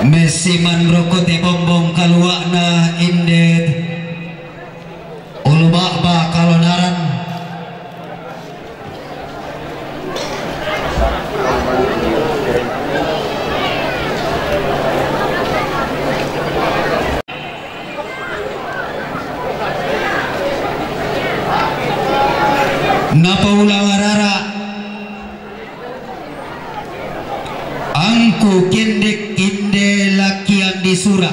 Mesiman rokote bombong kaluakna indet ulubak kalonaran napaulang arara angku kendek inde lakian disura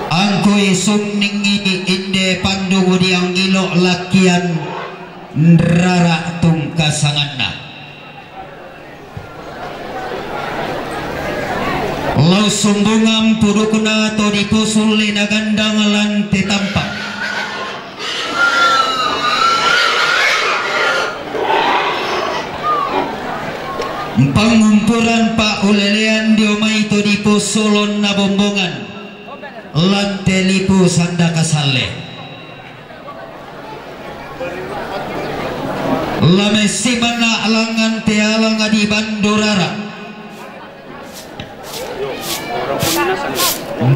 angku isung ningi inde pandu diang ilok lakian ndrara tungkasanganna lau sumbungam purukuna to dipusul lina gandang lan tetampak pangumpuran pak ulelean diomai to dipusulon na bombongan lan telipu sanda kasale lamesi mana alangan tealang di bandurara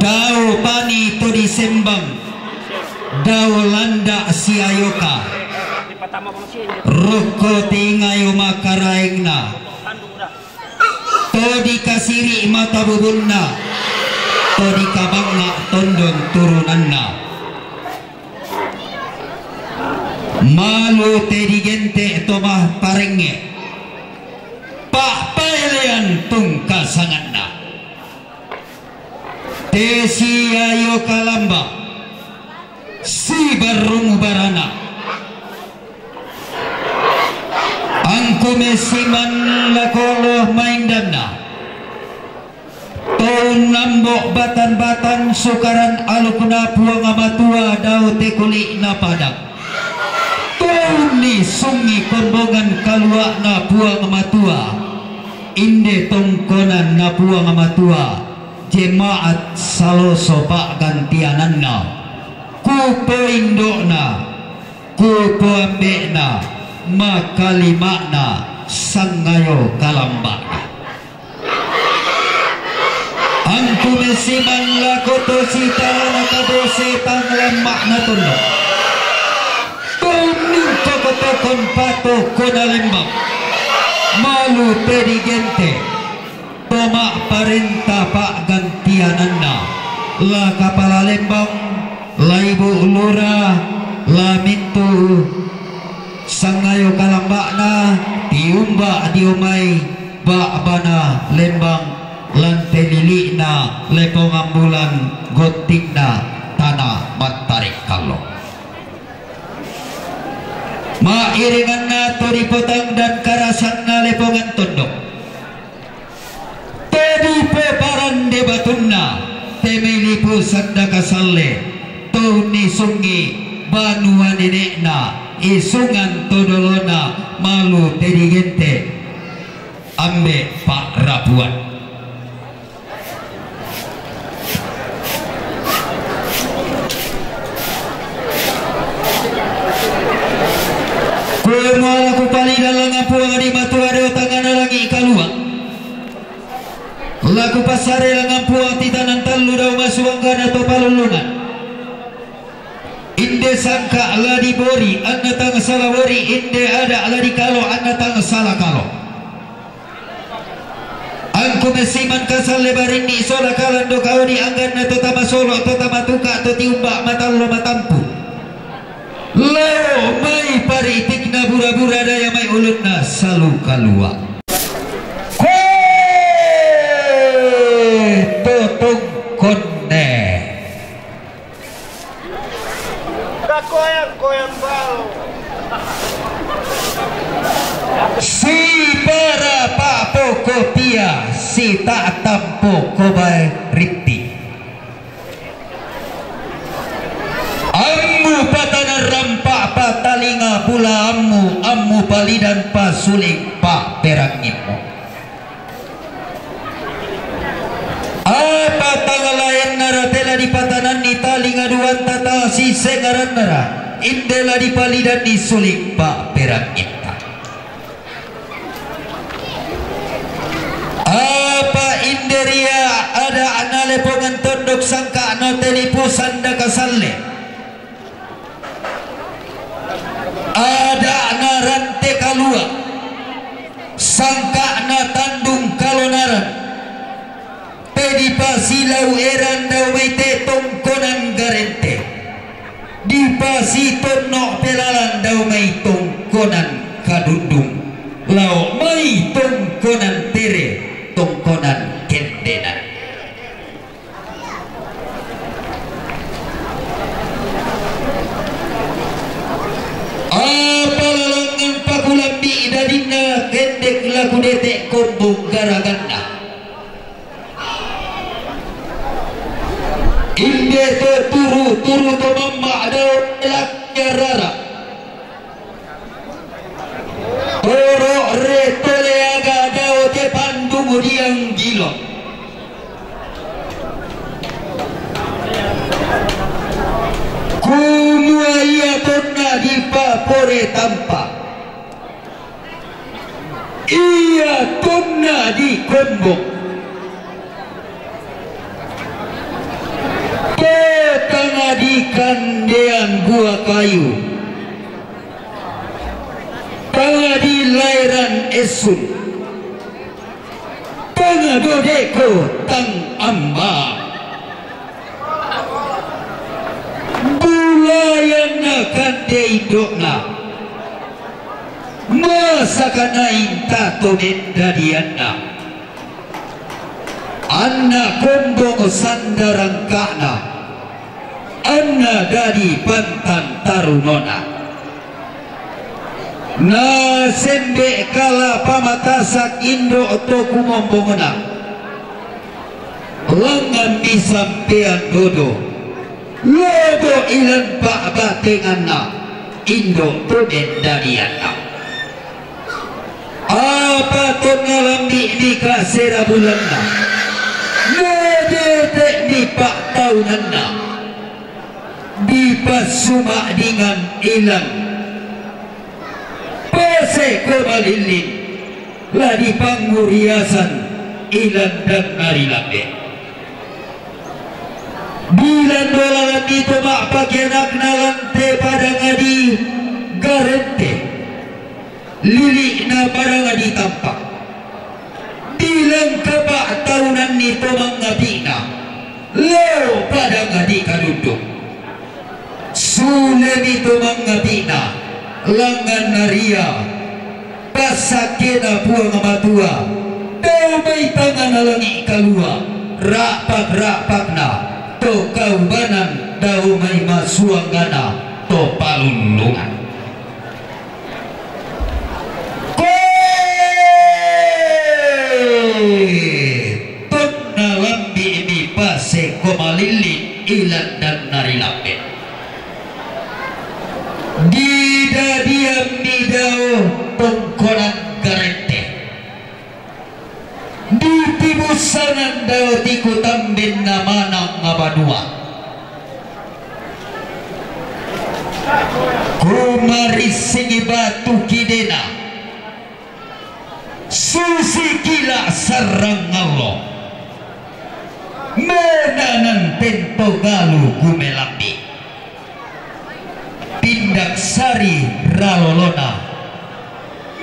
dau pani to disembang dau landa siayoka roko tingayo makaraengna to dikasiri mata bubunna to dikabangna tondon turunanna malu te digente tomah parenge pak pelean tungkasanganna te siayo kalamba si barung barana angku mesiman lakoloh maindana tahun nambok batan-batan sukaran alukna puang amatua dau tekuli na padang tahun ni sungi kombongan kaluak na puang amatua inde tongkonan na puang amatua jemaat saloso pak gantiananna kupo indokna kupo ambekna makalimakna sangayo kalambakna angku mesiman lakoto sitala kabose tanglemak na tondo tuning kokotokon pato kona lembang malu pedigente tomak parenta pak gantiananna la kapala lembang la ibu lurah la mintu sangayo kalambakna tiumba diumai bak bana lembang lantai lilikna lepong ambulan gotikna tanah matarik kalau ma iringanna to dipotang dan karasanna lepongan tondok tadi peparan debatunna temelipu sanda kasalle tuni sungi banua nenekna isungan todolona malu terigente ambe pak rabuan kuemala kupali dalang apuang di matu ada tangan lagi kaluang laku pasare lang apuang titanan talu daw masuangkan atau palulungan inde sangka ala dibori anna tang salah wori inde ada ala dikalo anna tang salah kalo angku mesiman kasal lebar ini sola kalan do kau dianggan atau tama solo atau tama tuka atau tiumbak matalo matampu lo mai paritik na bura-bura daya mai ulunna salu kalua totung konne koyang bau si para papo kopia si tak tampo kobai riti ammu patana rampak patalinga pula ammu palidan pasuling pak perangimu apa tanggal lain naratela di patanan ni talinga duan tata si sengaran nara indela di palidan di suling pak perang kita pongan tondok sangka no telipusan da kasalle ada na rante kalua sangka na tandung kalonaran pedi pasilau eran dau maite tongkonan garente di pasi tono pelalan dau mai tongkonan kadundung lau mai tongkonan tere tongkonan kendenan apa lalangan pakulambi dadina kendek laku detek kombong garaganda inde te turu to mamma ada elaknya rara toro re tole aga dao te pandung diang gilo kumua ia tonna di papore tampa ia tonna di kombong tengah di kandean gua kayu tengah di lairan esun tengah dodeko tang amba bulayana kande idokna masakana inta tomenda diana anna kombong sandarang kana anna dari pantan tarunona na sembe kala pamatasak indo to kumombongona langan disampean dodo lodo ilan pak batenganna indo to dendariana apa to ngalambi di kasera bulanna ngedete di pak tahunanna di pasuma dengan ilang pese kemalilin lah di panguriasan ilang dan narilambe bilan dolalan itu mak pakianak nalante pada ngadi garente lilik na pada ngadi tampak bilang kebak tahunan itu mangabina leo pada ngadi kaduduk sulen itu mangabina langan naria pasakena buang matua damai tangan alangi kalua rapak-rapakna to kaubanan damai masuanggana to palulungan tonna lambi ini pase komalilin ilan dan narilape Dida diam didao tongkonan garente di tibusanan dao tiku tambin namanang ngabadua kumaris singi batu kidena susi kila sarang Allah menanan tento galu gumelapi tindak sari ralolona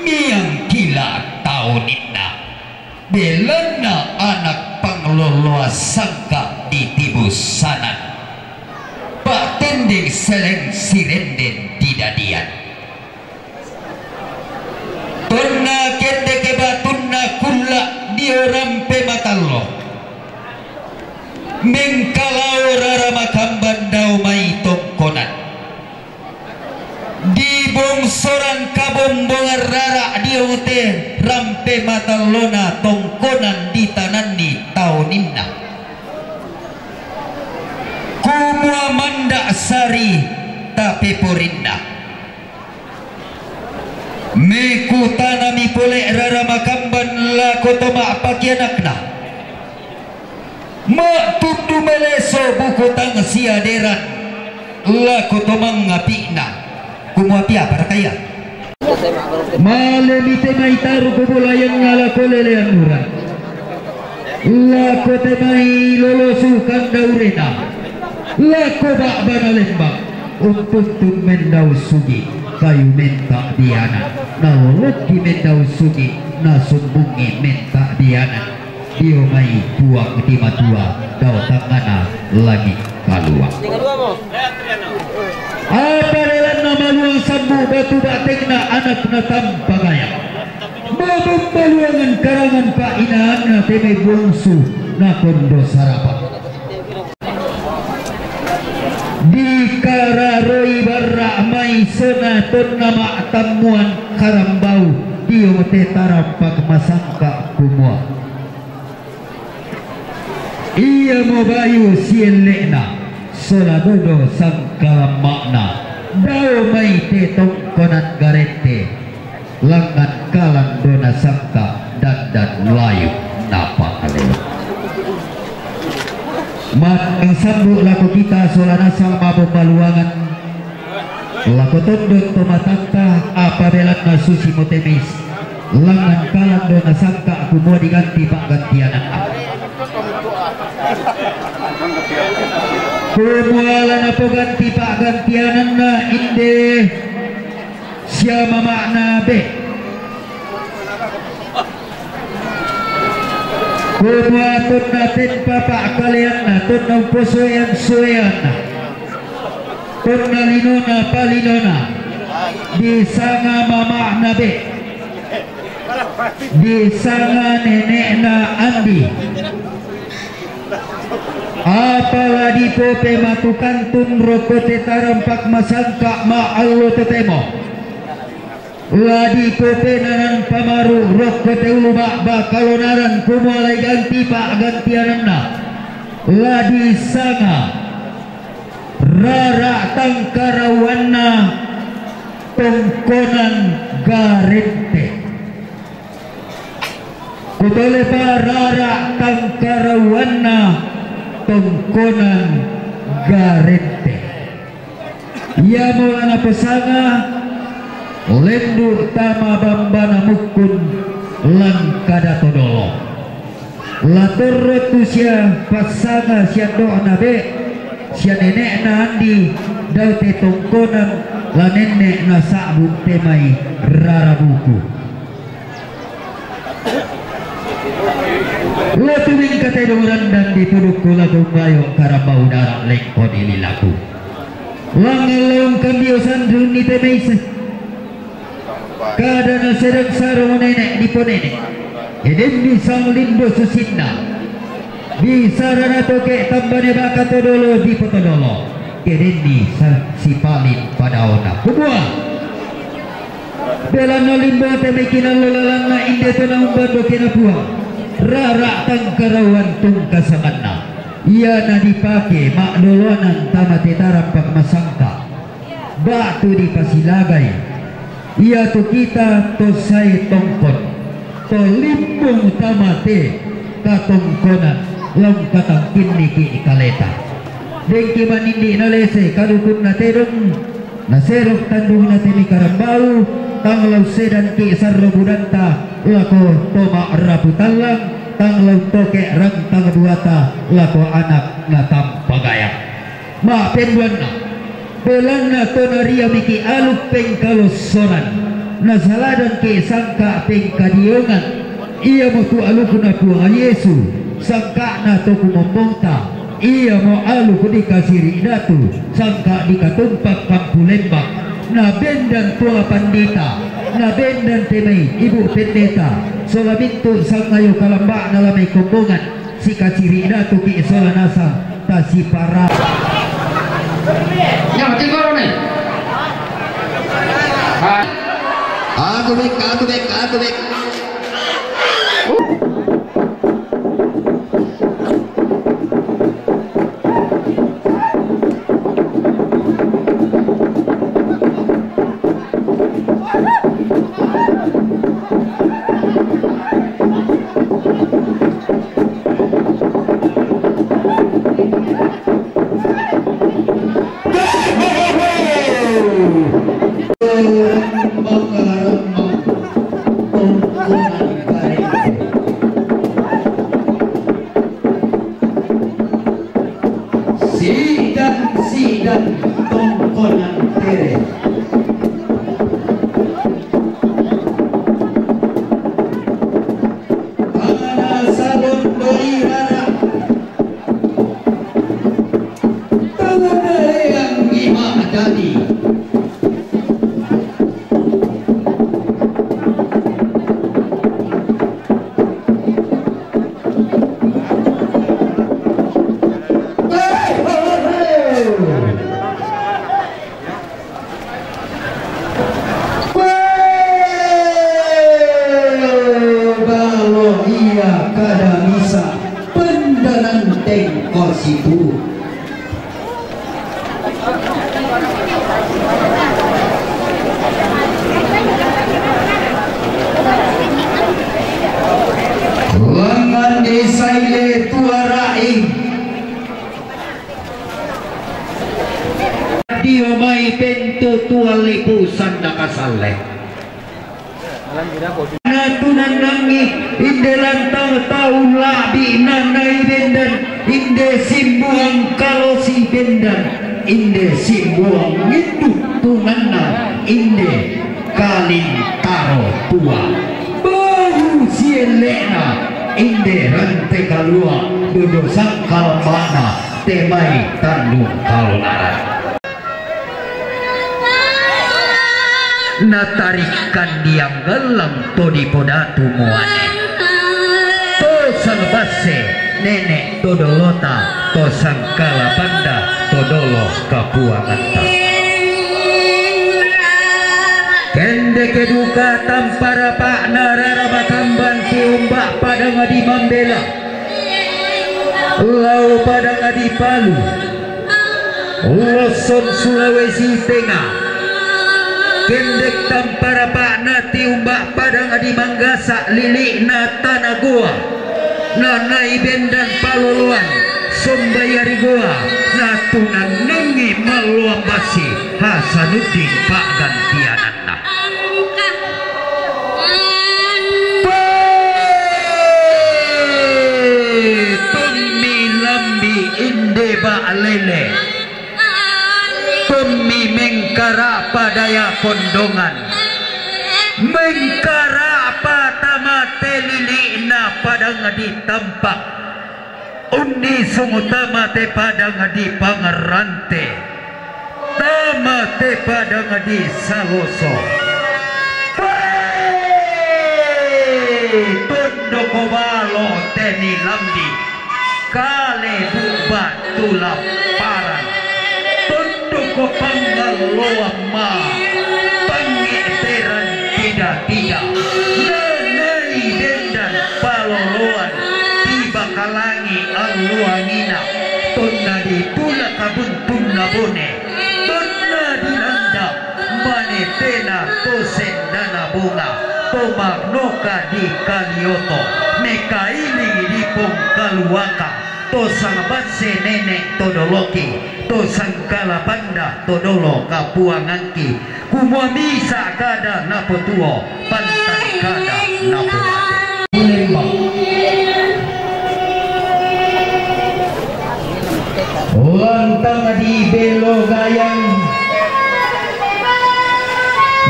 miang kila taunina belana anak pangloloa sangka di tibusanan pak tending seleng sirenden didadian tonna kende ke batunna kulla diorampe matallo mengkalau raramakam bandau mai tongkonan di bongsoran kabombongan rara diote rampe matalona tongkonan di tanani tauninna kumua manda sari tapi porinda meku tanami pole rara makamban la kotoma pakianakna mak tutu meleso buku tang siaderan la kotomang ngapina kumuapi apa kaya malemi temai taru kubulayan ngala kolelean murah lako temai lolosukan daurena lako bak banalembak untuk mendau sugi kayu minta diana naloki mendau sugi nasumbungi minta diana diomai buang di matua dau tangana lagi kalua apa dalam nama luang sambu batu batekna anak na tampagaya babang baluangan karangan pak inaan na temai bungsu na kondo sarapan di kararoi barra mai senaton nama tamuan karambau dio te tarapak masangka kumua iya mobayu sielena soladodo sangka makna dao mai te tongkonan garete langan kalan dona sangka dan layu napa aleo mat ang sambu laku kita solana sama pembaluangan laku tunduk tomatanta apabila nasusi motemis langan kalan dona sangka aku mau diganti pak gantianan kumuala na po ganti pak gantianan na inde siya makna be kumuatun natin papak kalian na tunang pusoyan suyan na tunalinona palinona di sanga makna be di sanga nenek na andi apalagi pope matukan tun rokote tarampak masangka ma'allo tetemo ladi pope nanan pamaru rokote uluma bakalonaran kumulai ganti pak gantianana ladi sanga rara tangkarawanna tongkonan garente kutole pa rara tangkarawanna tongkonan garente ia mulana pesanga lendu tama bambana mukun langkada todolo latur sia pasanga sia doa nabe sia nenek na andi daute tongkonan la nenek na sabun temai rara buku lo tuwing kateduran dan dipuduk kula gumbayo karabau darah lengkon ililaku langalong kambiosan duni temeise kadana sedang sarung nenek diponenek eden bisang lindo susinna bisarana toke tambane baka todolo di potodolo eden di sipalin pada ona kubua belana limbo temekinan lolalana inde tona umbando kena buah rara tangkarawan tungkasanganna ia na dipake makdolonan tamate tarapak masangka batu di pasilagay ia tu kita tosai tongkon to limbung tamate katongkonan lang katangkin niki ikaleta dengki manindi nalese kadukun na terong naserok tandung na temi karambau tanglaw sedan ki sarrobudanta lako toma raputalang tanglaw toke rantang buata lako anak na tampagaya ma penduan na belang na tonaria miki aluk pengkalosoran nasaladan ki sangka pengkadiongan iya mo tu aluk na puang Yesu sangka na to kumombongta iya mo aluk di kasiri datu sangka di katumpak kampulembak na bendan tua pandita na bendan temai ibu pendeta sola bintu sangayo kalamba na lamay kumbungan si kasiri datu ki sola nasa ta si para ya mati karo nih aku bek situ. Lengan desaile tuarai dia mai pento tualipu sandaka saleh natunan nangi inde lantang tahu labi nanai bendan inde simbuang kalosi bendan inde simbuang itu tunanna inde kalin taro tua baru sielena inde rante kalua dodo sangkal mana temai tandung kalonara natarikan diam gelang todi podatu muane to sang base nenek todolota to sang kalabanda todolo kapuanganta kende keduka tampara pak narara bakamban tiumbak pada ngadi mambela lau pada ngadi Palu Loson Sulawesi Tengah kendek tampara pak nati umbak padang adi manggasa lilik na tanah goa nanai bendan paloluan sombayari goa natunan nengi maluam basi Hasanuddin pak gantianana pemi lambi inde ba lele pemi mengkara padaya kondongan mengkara patama telilina padang di tampak undi sumutama te padang di pangarante tama te padang di saloso tundoko balo teni lamdi kale bubat tulap parang ko pangaloa ma pangiteran tidak nanai dendan paloloan tiba kalangi aluangina tonna di pula kabuntun nabone tonna di landa manetena tosen dana bunga tomagnoka di kalioto mekailing di pongkaluaka tosang base nenek todoloki tosang kalabanda todolo kapuangangki kumuamisa kada napotuo pantai kada napomate lantang di belo gayang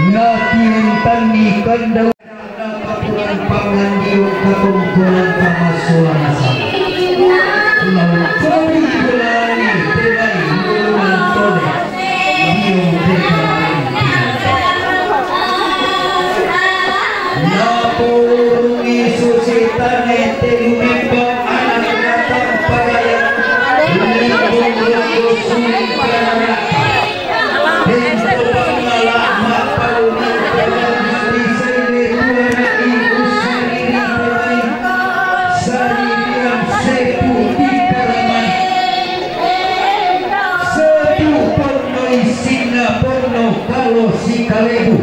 nakihintan ni kandang kapuang pangan di kapungkulan pamasuan asal kami berani terai muluan tole biung terai napurungi susitane telumibang anak datang payang lindung lagu sumpah hento pangalah mapaluni dalam istri sele tuana ibu sariri terai saririan sepu porno kalau si kalebu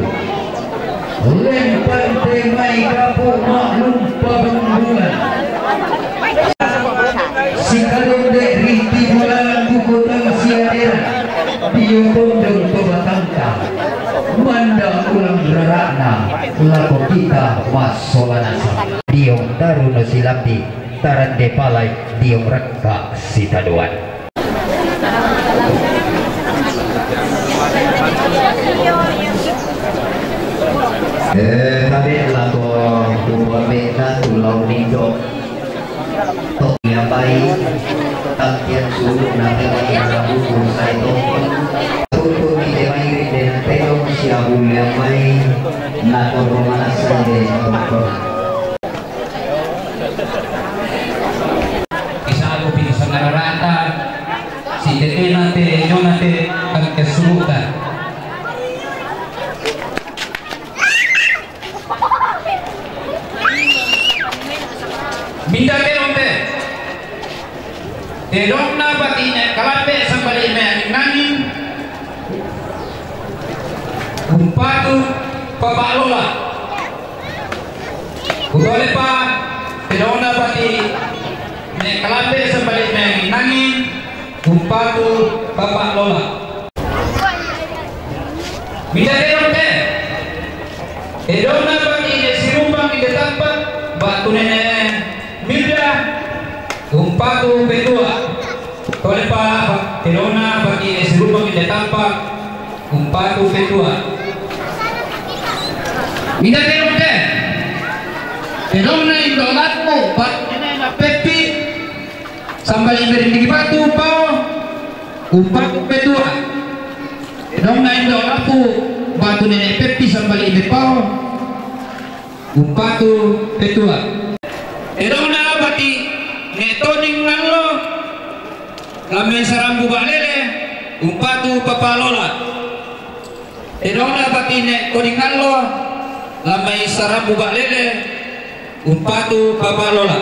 lempar temai kapur maklum pabenggungan si kalung dek riti bulan buku tang siadera diundang pebatangka mandang ulang berarana laku kita masolanasa diong taruno silamdi taran depalai diong rekka sitaduan tadi lagu dua beta tulau nido tok nyapai takian suruh nanti rabu kursai tokon tutur di demai dan telong siabu nyapai nakon romanasa de tokon kisah pilih sengarata si dete nanti nyonate ang kesurutan Minda kenonte Edong na batine kalape sambali me nangin umpatu papalola boleh pa edong na bati me kalape sambali me nangin umpatu papalola bila edong te edong na bati ne sirumbang ide tampak batu nene milda umpatu pedua boleh pa edong na bati ne sirumbang ide tampak umpatu pedua Minda terong te, terong na indolat mo, bat ina na pepi, sambal iberindi batu pao, umpatu pedua. Terong na indolat mo, batu nene pepi sambal ibe pao, umpatu pedua. Terong na bati, netoning nanglo, lame sarambu balele, umpatu papalola. Terong na bati netoning nanglo. Lamai sarabu bak lele umpatu papalola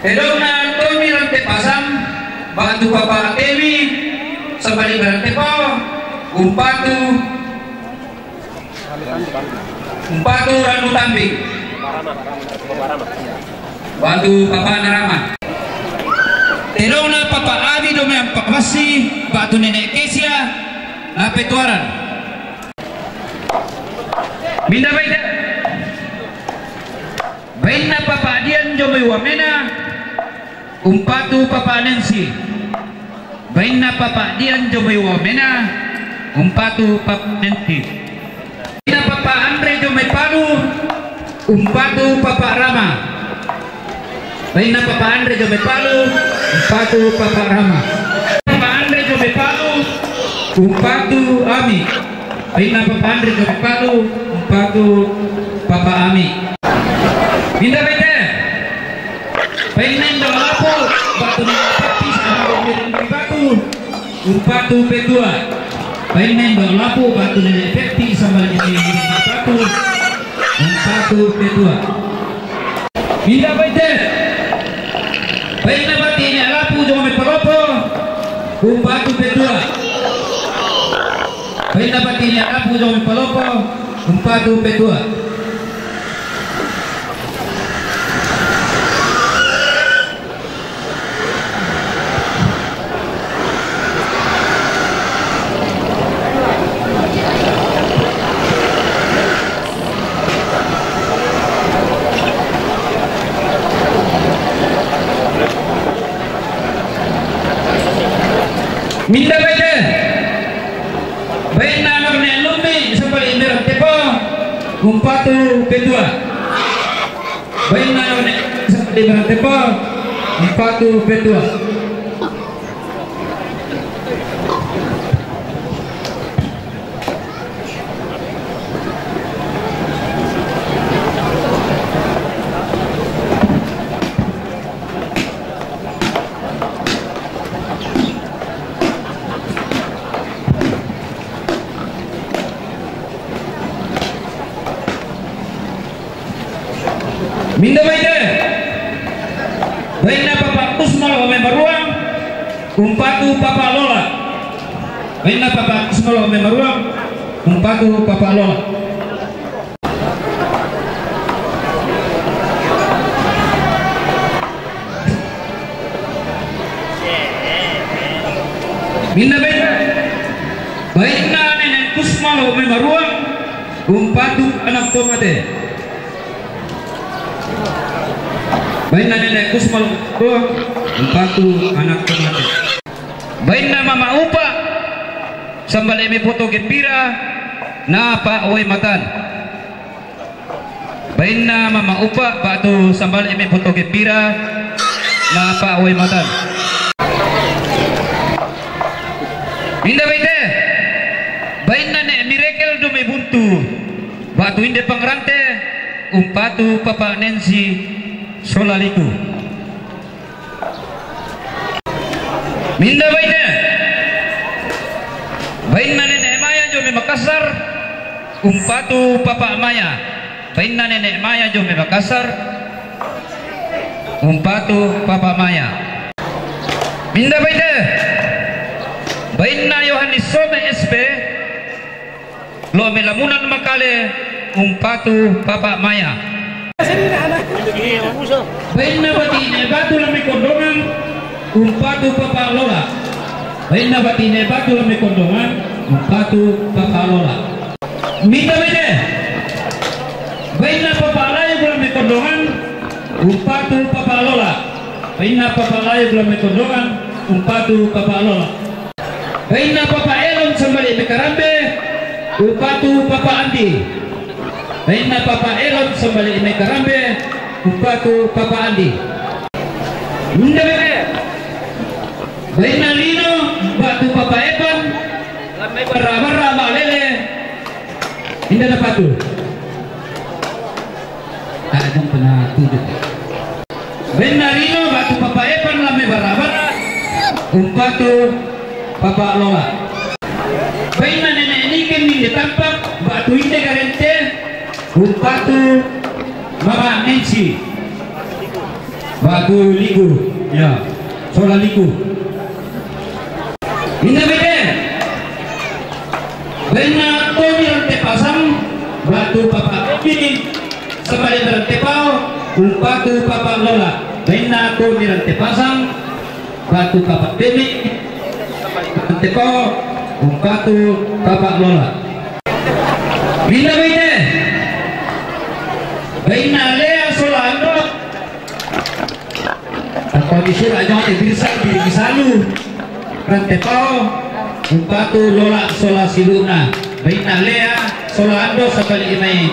edona tomi rante pasam bantu papa temi sambali rante pao umpatu ranu tambi bantu papa narama edona papa adi dome ampakasi batu nenek kesia na petuaran Minda baida baina papa dian jomai wamena umpatu papa Nancy baina papa dian jomai wamena umpatu papa Nancy baina papa Andre jomai palu umpatu papa Rama baina papa Andre jomai palu umpatu papa Rama papa Andre jomai palu umpatu Ami baina papa Andre jomai palu umpatu papa Ami minda bete pengen dong lapo batu tapi sama batu umpatu pedua pengen dong lapo batu pepi sama batu umpatu pedua minda bete pengen batinya lapo jangan pelopo umpatu pedua pengen batinya lapo jangan pelopo umpatu pedua minda bete baina nगर्ने lumbi sambali merah tepo umpatu pedua baina nगर्ने sambali merah tepo umpatu pedua minda baida baina papa Usmal ome baruang umpatu papa Lola baina papa Usmal ome baruang umpatu papa Lola minda baida baina nenek Usmal ome baruang umpatu anak tomate baina nenek Kusmal doang umpatu anak tomate baina mama upa sambal emi foto gembira na pa oi matan baina mama upa batu sambal emi foto gembira na pa oi matan minda baite baina ne miracle do me buntu batu inde pangrante umpatu papa Nancy solaliku minda baina baina nenek Maya jome Makassar umpatu papa Maya baina nenek Maya jome Makassar umpatu papa Maya Minda baita. Bainna Yohanes Some SP. Lo melamunan makale umpatu Papa Maya. Bainna batine batu lami kondongan umpatu Papa Lola. Bainna batine batu lami kondongan umpatu Papa Lola. Minda baita. Bainna Papa Layu lami kondongan umpatu Papa Lola. Bainna Papa Layu lami kondongan umpatu Papa Lola. Bainna Papa Elon sembali mekarambe upatu Papa Andi. Bainna Papa Elon sembali mekarambe upatu Papa Andi. Ndabere. Bainna Lino batu Papa Evan lamai barra balele. Indah dapatu. Ada pernah tujuh. Bainna Lino batu Papa Evan lamai barra upatu Papa Lola. Bainna nenek ini kami ditampak batu inde garente umpatu Mama Nancy batu ligu ya sola ligu indah beda. Bainna Tony rante pasang batu Papa Kini sebalik rante pau umpatu Papa Lola. Bainna Tony rante pasang batu Papa Demi rante pau umpatu Papa Lola. Minda baita. Bainna Lea Solano. Kondisi aja bisa disalu. Rantepau umpatu Lola Sola Siluna. Bainna Lea Solano sabali imai.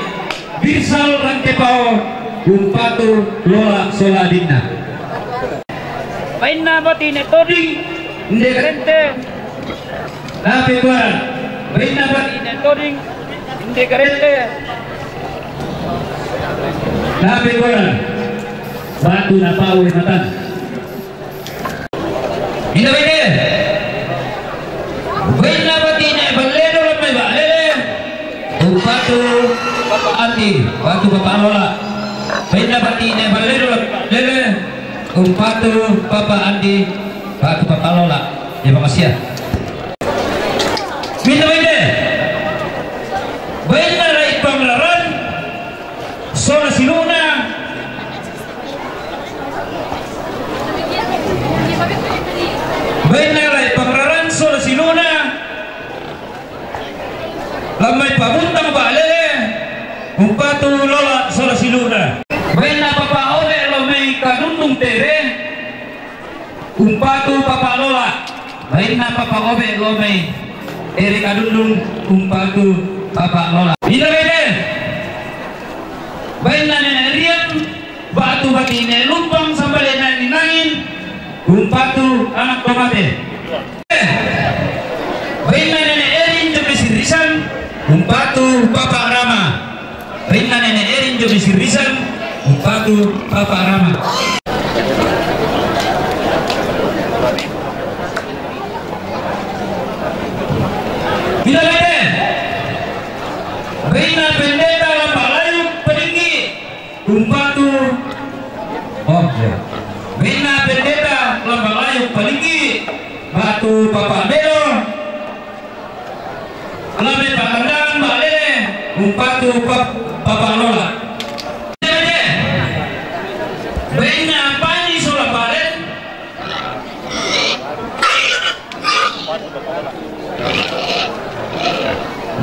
Birsal rantepau umpatu Lola Sola Dinna. Bainna batine toding ndegrente. Tapi tuan, bainna batine toding ndegrente. Tapi tuan, batu napau matan. Indah baita. Bainna batine balero lamai balele. Batu Papa Andi, batu Papa Lola. Bainna batine balero balele. Batu Papa Andi, batu Papa Lola. Terima kasih ya. Minta baita. Bainna Rai Panglaran Sola Siluna. Bainna Rai Panglaran Sola Siluna. Lamai pabuntang balele umpatu Lola Sola Siluna. Bainna Papa Ole Lomei kadundung tere umpatu Papa Lola. Bainna Papa Obe Lomei ere kadundung umpatu Papa Lola. Indah beda. Bainna nenek Rian batu batine lumpang sampai nangin umpatu anak tomate. Bainna nenek Erin jomi sirisan umpatu Papa Rama. Bainna nenek Erin jomi sirisan umpatu Papa Rama. Tidak beda. Bainna pendeta Lampalayu peninggi umpatu Bainna pendeta Lampalayu peninggi batu Papa Belo. Lame pakandangan balele umpatu Papa Lola. Bainna Pani Sola Palen.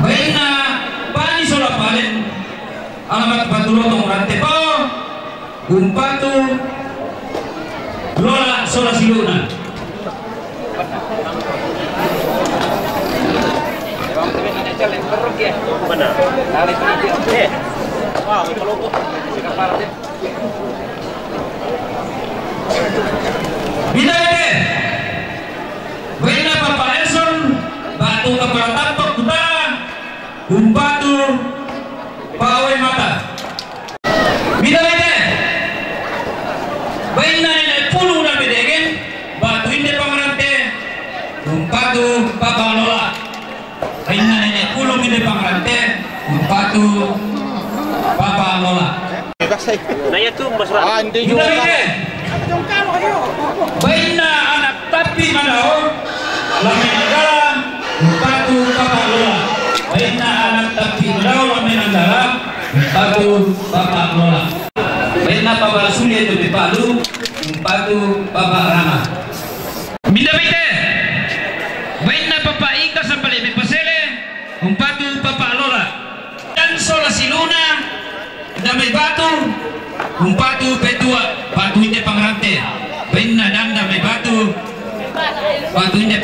Bainna Pani Sola Palen. Alamat batu lotong rantepau umpatu Lola Sola Siluna. Bila ini Bainna Papa Elson batu kepala tampok kita umpatu pawai mata. Bila ini Bainna nenek puluh dan bedegen batu inde pangrante umpatu Papa Lola. Bainna nenek puluh inde pangrante umpatu Papa Lola. Naya tuh Mas Ran. Bainna anak tapi tapi madao lami negara umpatu papa lola baina anak tapi madao lami negara umpatu papa lola baina papa sulit itu dipalu umpatu papa rama minda bite baina papa ika sampai lebih pasele umpatu papa lola dan sola siluna damai batu umpatu petua batu ini pengrante baina dan damai batu ini